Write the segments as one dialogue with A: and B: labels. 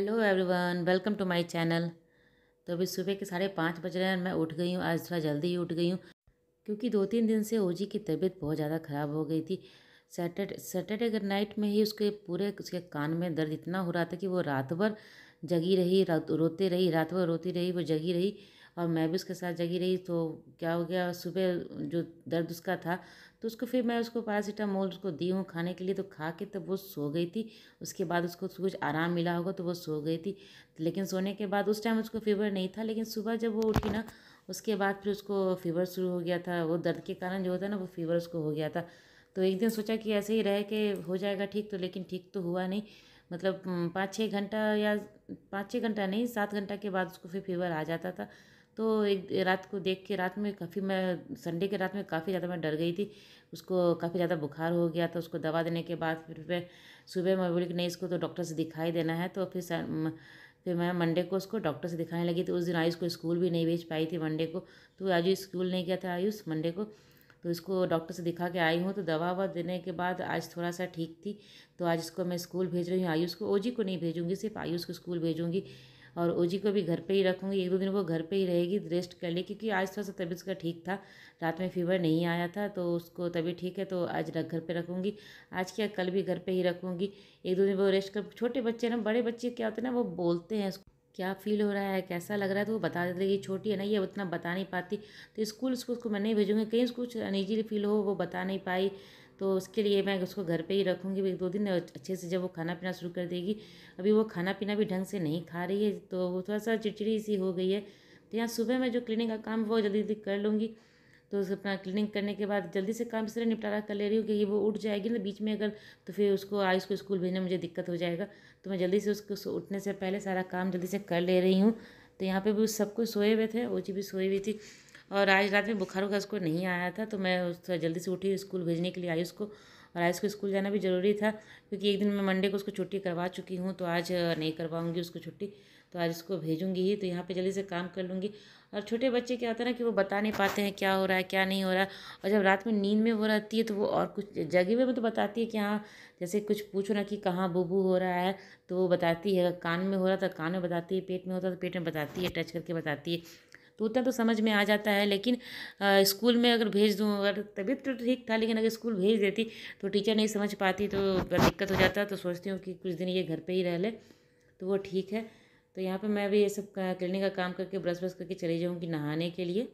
A: Hello everyone, welcome to my channel. तो अभी सुबह के 5:30 बज रहे हैं और मैं उठ गई हूँ। आज थोड़ा जल्दी ही उठ गई हूँ क्योंकि 2-3 दिन से ओजी की तबीयत बहुत ज़्यादा ख़राब हो गई थी। सैटरडे के नाइट में ही उसके कान में दर्द इतना हो रहा था कि वो रात भर जगी रही, रोते रही, रात भर रोती रही, वो जगी रही और मैं भी उसके साथ जगी रही। तो क्या हो गया, सुबह जो दर्द उसका था तो फिर मैं उसको पैरासीटामोल उसको दी हूँ खाने के लिए, तो खा के तब वो सो गई थी। उसके बाद उसको कुछ आराम मिला होगा तो वो सो गई थी। लेकिन सोने के बाद उस टाइम उसको फीवर नहीं था, लेकिन सुबह जब वो उठी ना उसके बाद फिर उसको फीवर शुरू हो गया था। वो दर्द के कारण जो होता है ना, वो फीवर उसको हो गया था। तो एक दिन सोचा कि ऐसे ही रह के हो जाएगा ठीक, तो लेकिन ठीक तो हुआ नहीं। मतलब 5-6 घंटा या 5-6 घंटा नहीं, 7 घंटा के बाद उसको फिर फीवर आ जाता था। तो एक रात को देख के, रात में काफ़ी, मैं संडे के रात में काफ़ी ज़्यादा मैं डर गई थी। उसको काफ़ी ज़्यादा बुखार हो गया था। उसको दवा देने के बाद फिर मैं सुबह मैं बोली कि नहीं, इसको तो डॉक्टर से दिखाई देना है। तो फिर मैं मंडे को उसको डॉक्टर से दिखाने लगी। तो उस दिन आयुष को स्कूल भी नहीं भेज पाई थी मंडे को। तो आज स्कूल नहीं गया था आयुष मंडे को। तो इसको डॉक्टर से दिखा के आई हूँ। तो दवा ववा देने के बाद आज थोड़ा सा ठीक थी। तो आज इसको मैं स्कूल भेज रही हूँ। आयुष को, ओजी को नहीं भेजूँगी, सिर्फ आयुष को स्कूल भेजूँगी। और ओजी को भी घर पे ही रखूँगी। 1-2 दिन वो घर पे ही रहेगी, रेस्ट कर ले, क्योंकि आज थोड़ा सा तबीयत उसका ठीक था। रात में फीवर नहीं आया था, तो उसको तबीयत ठीक है। तो आज घर पे रखूँगी। आज क्या, कल भी घर पे ही रखूँगी। 1-2 दिन वो रेस्ट कर। छोटे बच्चे ना, बड़े बच्चे क्या होते हैं ना, वो बोलते हैं क्या फ़ील हो रहा है, कैसा लग रहा है, तो वो बता देते हैं। ये छोटी है ना, ये उतना बता नहीं पाती। तो स्कूल उसको मैं नहीं भेजूँगी। कहीं उसको कुछ अनईजी फील हो, वो बता नहीं पाई, तो उसके लिए मैं उसको घर पे ही रखूँगी 1-2 दिन। अच्छे से जब वो खाना पीना शुरू कर देगी। अभी वो खाना पीना भी ढंग से नहीं खा रही है, तो वो थोड़ा सा चिड़चिड़ी सी हो गई है। तो यहाँ सुबह में जो क्लीनिंग का काम वो जल्दी जल्दी कर लूँगी। तो उसको अपना क्लीनिंग करने के बाद जल्दी से काम इस तरह निपटारा कर ले रही हूँ कि वो उठ जाएगी ना बीच में अगर, तो फिर उसको आयुष को स्कूल भेजने में मुझे दिक्कत हो जाएगा। तो मैं जल्दी से उसको उठने से पहले सारा काम जल्दी से कर ले रही हूँ। तो यहाँ पे भी सब कुछ सोए हुए थे, ओजी भी सोई हुई थी। और आज रात में बुखार वुखार उसको नहीं आया था, तो मैं उस जल्दी से उठी स्कूल भेजने के लिए आयुष को। और आयुष को स्कूल जाना भी ज़रूरी था, क्योंकि एक दिन मैं मंडे को उसको छुट्टी करवा चुकी हूँ, तो आज नहीं करवाऊँगी उसको छुट्टी। तो आज इसको भेजूँगी ही। तो यहाँ पे जल्दी से काम कर लूँगी। और छोटे बच्चे क्या होता है ना कि वो बता नहीं पाते हैं क्या हो रहा है क्या नहीं हो रहा है। और जब रात में नींद में वो रहती है तो वो और कुछ जगे हुए में तो बताती है कि हाँ, जैसे कुछ पूछो ना कि कहाँ बूबू हो रहा है, तो वो बताती है। कान में हो रहा था कान में बताती है, पेट में होता तो पेट में बताती है, टच करके बताती है। तो उतना तो समझ में आ जाता है। लेकिन स्कूल में अगर भेज दूँ, अगर तबीयत तो ठीक था, लेकिन अगर स्कूल भेज देती तो टीचर नहीं समझ पाती, तो दिक्कत हो जाता। तो सोचती हूँ कि कुछ दिन ये घर पे ही रह ले, तो वो ठीक है। तो यहाँ पे मैं अभी ये सब क्लीनिंग का काम करके ब्रश ब्रश करके चली जाऊँगी नहाने के लिए।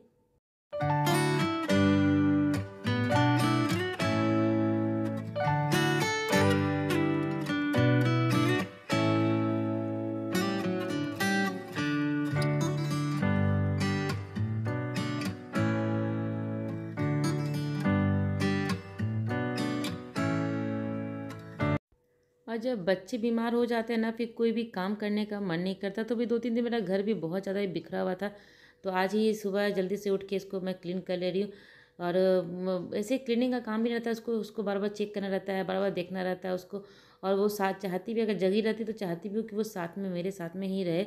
A: और जब बच्चे बीमार हो जाते हैं ना, फिर कोई भी काम करने का मन नहीं करता। तो भी 2-3 दिन मेरा घर भी बहुत ज़्यादा ही बिखरा हुआ था। तो आज ही सुबह जल्दी से उठ के इसको मैं क्लीन कर ले रही हूँ। और ऐसे क्लीनिंग का काम भी रहता है, उसको उसको बार बार चेक करना रहता है, बार बार देखना रहता है उसको। और वो साथ चाहती भी, अगर जगी रहती तो चाहती भी हूँ कि वो साथ में, मेरे साथ में ही रहे।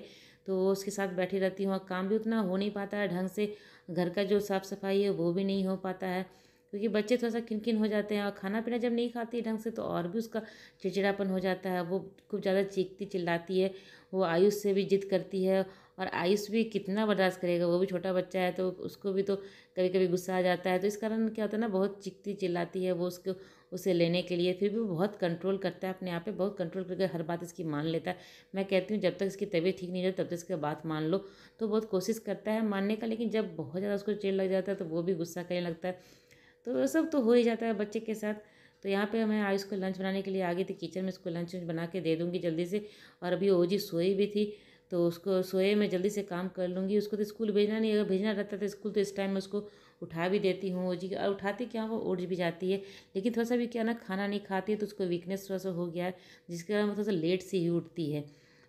A: तो वो उसके साथ बैठी रहती हूँ। और काम भी उतना हो नहीं पाता है ढंग से। घर का जो साफ़ सफाई है वो भी नहीं हो पाता है, क्योंकि बच्चे थोड़ा सा खिन खिन हो जाते हैं। और खाना पीना जब नहीं खाती ढंग से तो और भी उसका चिड़चिड़ापन हो जाता है। वो खूब ज़्यादा चीखती चिल्लाती है। वो आयुष से भी जिद करती है। और आयुष भी कितना बर्दाश्त करेगा, वो भी छोटा बच्चा है, तो उसको भी तो कभी कभी गुस्सा आ जाता है। तो इस कारण क्या होता है ना, बहुत चीखती चिल्लाती है वो उसको, उसे लेने के लिए। फिर भी वो बहुत कंट्रोल करता है अपने आप पे, बहुत कंट्रोल करके हर बात इसकी मान लेता है। मैं कहती हूँ जब तक इसकी तबीयत ठीक नहीं होती तब तक इसकी बात मान लो। तो बहुत कोशिश करता है मानने का, लेकिन जब बहुत ज़्यादा उसको चिढ़ लग जाता है तो वो भी गुस्सा करने लगता है। तो वो सब तो हो ही जाता है बच्चे के साथ। तो यहाँ पे मैं आयुष को लंच बनाने के लिए आ गई थी किचन में। इसको लंच बना के दे दूँगी जल्दी से। और अभी ओजी सोई भी थी, तो उसको सोए में जल्दी से काम कर लूँगी। उसको तो स्कूल भेजना नहीं, अगर भेजना रहता तो स्कूल तो इस टाइम में उसको उठा भी देती हूँ ओजी। और उठाती क्या, वो उठ भी जाती है। लेकिन थोड़ा सा भी क्या ना, खाना नहीं खाती है तो उसको वीकनेस थोड़ा सा हो गया है, जिसके कारण वो थोड़ा सा लेट से ही उठती है।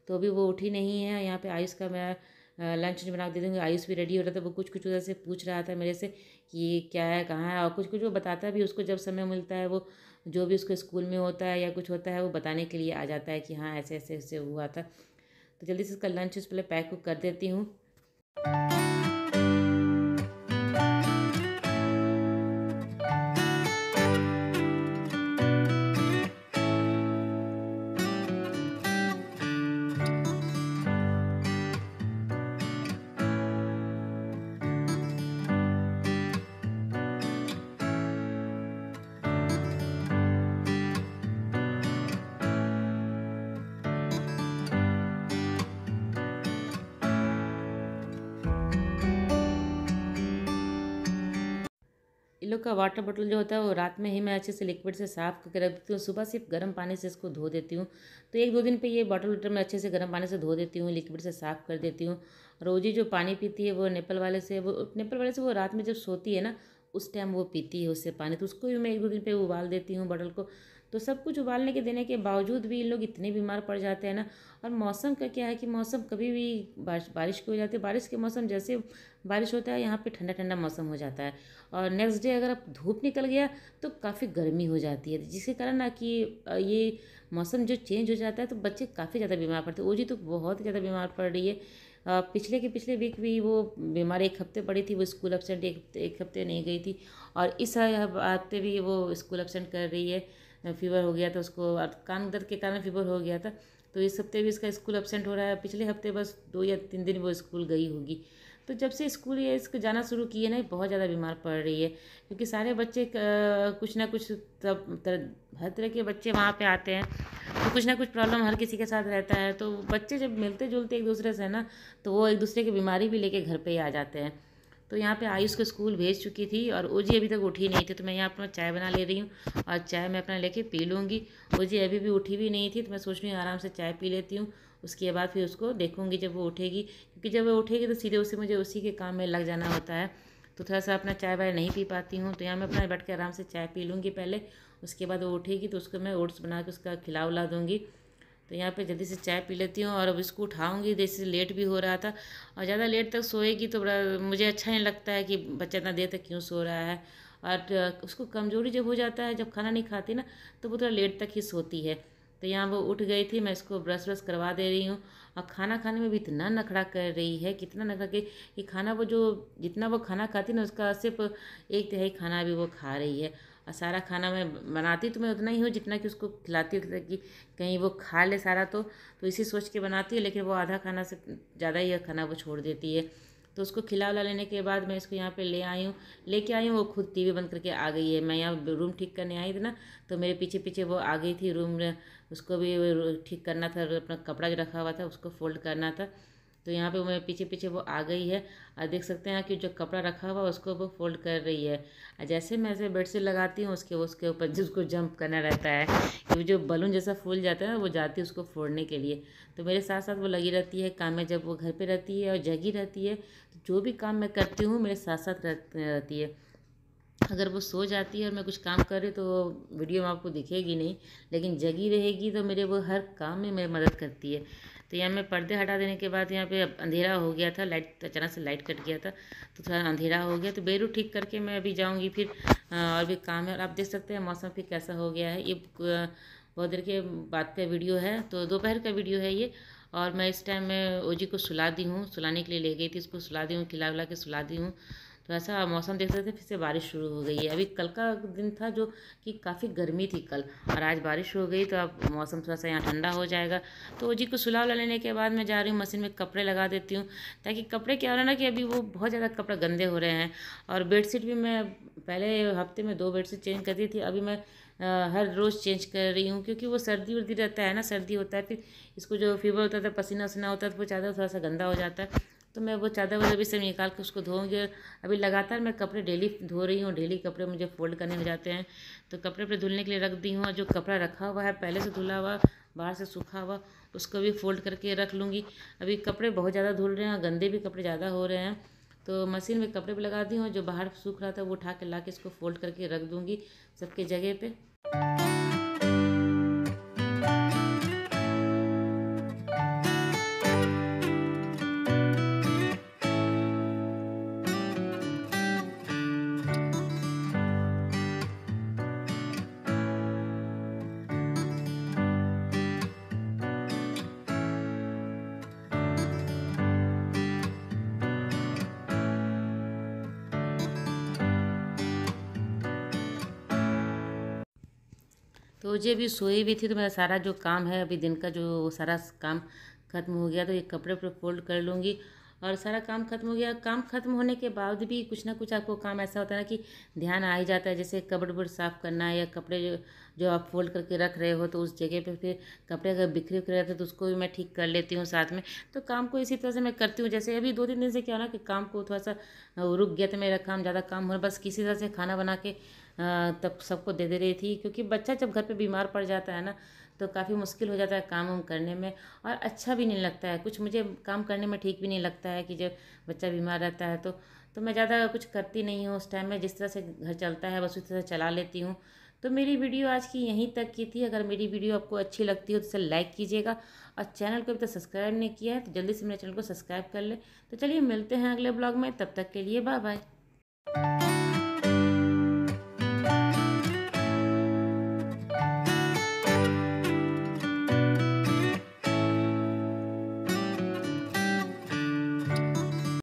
A: तो अभी वो उठी नहीं है। यहाँ पे आयुष का मैं लंच बना के दे दूँगी। आयुष भी रेडी हो रहा था, वो कुछ कुछ उधर से पूछ रहा था मेरे से कि ये क्या है, कहाँ है। और कुछ कुछ वो बताता भी, उसको जब समय मिलता है वो जो भी उसको स्कूल में होता है या कुछ होता है वो बताने के लिए आ जाता है कि हाँ ऐसे ऐसे ऐसे हुआ था। तो जल्दी से उसका लंच उस पहले पैक कर देती हूँ। लोग का वाटर बॉटल जो होता है वो रात में ही मैं अच्छे से लिक्विड से साफ़ करके रख देती हूँ, सुबह सिर्फ गर्म पानी से इसको धो देती हूँ। तो 1-2 दिन पे ये बॉटल वाटर मैं अच्छे से गर्म पानी से धो देती हूँ, लिक्विड से साफ़ कर देती हूँ। रोज़ी जो पानी पीती है वो निप्पल वाले से वो रात में जब सोती है ना, उस टाइम वो पीती है उससे पानी, तो उसको भी मैं 1-2 दिन पे उबाल देती हूँ बॉटल को। तो सब कुछ उबालने के देने के बावजूद भी इन लोग इतने बीमार पड़ जाते हैं ना। और मौसम का क्या है कि मौसम कभी भी बारिश की हो जाती है, बारिश के मौसम जैसे बारिश होता है यहाँ पे ठंडा ठंडा मौसम हो जाता है, और नेक्स्ट डे अगर अब धूप निकल गया तो काफ़ी गर्मी हो जाती है, जिसके कारण ना कि ये मौसम जो चेंज हो जाता है तो बच्चे काफ़ी ज़्यादा बीमार पड़ते हैं। ओजी तो बहुत ही ज़्यादा बीमार पड़ रही है। पिछले वीक भी वो बीमार 1 हफ्ते पड़ी थी, वो स्कूल एब्सेंट एक हफ्ते नहीं गई थी, और इस हफ्ते भी वो स्कूल एब्सेंट कर रही है। फीवर हो गया था उसको, और कान दर्द के कारण फीवर हो गया था, तो इस हफ्ते भी इसका स्कूल एब्सेंट हो रहा है। पिछले हफ्ते बस 2 या 3 दिन वो स्कूल गई होगी। तो जब से स्कूल ये इसको जाना शुरू किए ना, बहुत ज़्यादा बीमार पड़ रही है, क्योंकि सारे बच्चे कुछ ना कुछ हर तरह के बच्चे वहाँ पे आते हैं, तो कुछ ना कुछ प्रॉब्लम हर किसी के साथ रहता है। तो बच्चे जब मिलते जुलते एक दूसरे से ना, तो वो एक दूसरे की बीमारी भी लेके घर पे ही आ जाते हैं। तो यहाँ पे आयुष को स्कूल भेज चुकी थी, और ओजी अभी तक उठी नहीं थी, तो मैं यहाँ अपना चाय बना ले रही हूँ, और चाय मैं अपना लेके पी लूँगी। ओजी अभी भी उठी भी नहीं थी, तो मैं सोच रही हूँ आराम से चाय पी लेती हूँ, उसके बाद फिर उसको देखूँगी जब वो उठेगी, क्योंकि जब वो उठेगी तो सीधे उसे मुझे उसी के काम में लग जाना होता है, तो थोड़ा सा अपना चाय वाय नहीं पी पाती हूँ। तो यहाँ मैं अपना बैठ के आराम से चाय पी लूँगी पहले, उसके बाद वो उठेगी तो उसको मैं ओट्स बना के उसका खिला उला दूँगी। तो यहाँ पे जल्दी से चाय पी लेती हूँ, और अब इसको उठाऊँगी, जैसे लेट भी हो रहा था, और ज़्यादा लेट तक सोएगी तो बड़ा मुझे अच्छा नहीं लगता है कि बच्चा इतना देर तक क्यों सो रहा है। और उसको कमज़ोरी जब हो जाता है, जब खाना नहीं खाती ना, तो वो थोड़ा लेट तक ही सोती है। तो यहाँ वो उठ गई थी, मैं इसको ब्रश व्रश करवा दे रही हूँ, और खाना खाने में भी इतना नखरा कर रही है, कितना नखरा कि खाना वो जो जितना वो खाना खाती ना, उसका सिर्फ 1/3 खाना भी वो खा रही है। और सारा खाना मैं बनाती तो मैं उतना ही हूँ जितना कि उसको खिलाती हूँ, ताकि कहीं वो खा ले सारा, तो इसी सोच के बनाती है, लेकिन वो आधा खाना से ज़्यादा ही खाना वो छोड़ देती है। तो उसको खिला उला लेने के बाद मैं इसको यहाँ पे लेके आई हूँ। वो खुद टीवी बंद करके आ गई है। मैं यहाँ रूम ठीक करने आई थी ना, तो मेरे पीछे पीछे वो आ गई थी रूम में, उसको भी ठीक करना था, अपना कपड़ा जो रखा हुआ था उसको फोल्ड करना था। तो यहाँ पे मैं पीछे पीछे वो आ गई है, और देख सकते हैं कि जो कपड़ा रखा हुआ उसको वो फोल्ड कर रही है। और जैसे मैं ऐसे बेडशीट लगाती हूँ, उसके ऊपर जिसको जंप करना रहता है, क्योंकि जो बलून जैसा फूल जाता है ना, वो जाती है उसको फोड़ने के लिए। तो मेरे साथ साथ वो लगी रहती है काम में, जब वो घर पे रहती है और जगी रहती है, तो जो भी काम मैं करती हूँ मेरे साथ साथ रहती है। अगर वो सो जाती है और मैं कुछ काम कर रही तो वीडियो में आपको दिखेगी नहीं, लेकिन जगी रहेगी तो मेरे वो हर काम में मेरी मदद करती है। तो यहाँ मैं पर्दे हटा देने के बाद यहाँ पे अंधेरा हो गया था, लाइट अचानक से लाइट कट गया था, तो थोड़ा अंधेरा हो गया, तो बेडरूम ठीक करके मैं अभी जाऊँगी फिर। और भी काम है, और आप देख सकते हैं मौसम फिर कैसा हो गया है। ये बहुत देर के बाद का वीडियो है, तो दोपहर का वीडियो है ये। और मैं इस टाइम में ओजी को सुला दी हूँ, सुलाने के लिए ले गई थी, उसको सुला दी हूँ, खिला उला के सुला दी हूँ। तो ऐसा मौसम देख सकते थे, फिर से बारिश शुरू हो गई है। अभी कल का दिन था जो कि काफ़ी गर्मी थी कल, और आज बारिश हो गई, तो अब मौसम थोड़ा सा यहाँ ठंडा हो जाएगा। तो जी को सुला उला लेने के बाद मैं जा रही हूँ मशीन में कपड़े लगा देती हूँ, ताकि कपड़े क्या हो रहा है ना कि अभी वो बहुत ज़्यादा कपड़े गंदे हो रहे हैं। और बेडशीट भी मैं पहले हफ्ते में 2 बेडशीट चेंज करती थी, अभी मैं हर रोज़ चेंज कर रही हूँ, क्योंकि वो सर्दी वर्दी रहता है ना, सर्दी होता है, फिर इसको जो फीवर होता था, पसीना वसीना होता है, तो वो चादर थोड़ा सा गंदा हो जाता है, तो मैं वो चादर वादर भी सब निकाल के उसको धोऊंगी। अभी लगातार मैं कपड़े डेली धो रही हूँ, डेली कपड़े मुझे फोल्ड करने हो जाते हैं, तो कपड़े पे धुलने के लिए रख दी हूँ। और जो कपड़ा रखा हुआ है पहले से धुला हुआ, बाहर से सूखा हुआ, उसको भी फोल्ड करके रख लूँगी। अभी कपड़े बहुत ज़्यादा धुल रहे हैं, गंदे भी कपड़े ज़्यादा हो रहे हैं, तो मशीन में कपड़े भी लगा दी हूँ। जो बाहर सूख रहा था वो उठा के ला के इसको फोल्ड करके रख दूँगी सबके जगह पे। तो जी अभी सोई भी थी, तो मेरा सारा जो काम है अभी दिन का, जो सारा काम ख़त्म हो गया, तो ये कपड़े पर फोल्ड कर लूँगी। और सारा काम खत्म हो गया। काम खत्म होने के बाद भी कुछ ना कुछ आपको काम ऐसा होता है ना कि ध्यान आ ही जाता है, जैसे कपड़ वपड़ साफ़ करना है, या कपड़े जो जो आप फोल्ड करके रख रहे हो तो उस जगह पे फिर कपड़े अगर बिखरे उखरे रहते हैं तो उसको भी मैं ठीक कर लेती हूँ साथ में। तो काम को इसी तरह से मैं करती हूँ। जैसे अभी 2-3 दिन से क्या हो ना कि काम को थोड़ा सा रुक गया था मेरा काम, ज़्यादा काम हो रहा, बस किसी तरह से खाना बना के तब सबको दे रही थी, क्योंकि बच्चा जब घर पे बीमार पड़ जाता है ना तो काफ़ी मुश्किल हो जाता है काम वाम करने में, और अच्छा भी नहीं लगता है कुछ, मुझे काम करने में ठीक भी नहीं लगता है कि जब बच्चा बीमार रहता है तो मैं ज़्यादा कुछ करती नहीं हूँ उस टाइम में, जिस तरह से घर चलता है बस उसी तरह से चला लेती हूँ। तो मेरी वीडियो आज की यहीं तक की थी। अगर मेरी वीडियो आपको अच्छी लगती हो तो इसे लाइक कीजिएगा, और चैनल को अभी तक सब्सक्राइब नहीं किया है तो जल्दी से मेरे चैनल को सब्सक्राइब कर ले। तो चलिए मिलते हैं अगले ब्लॉग में, तब तक के लिए बाय बाय।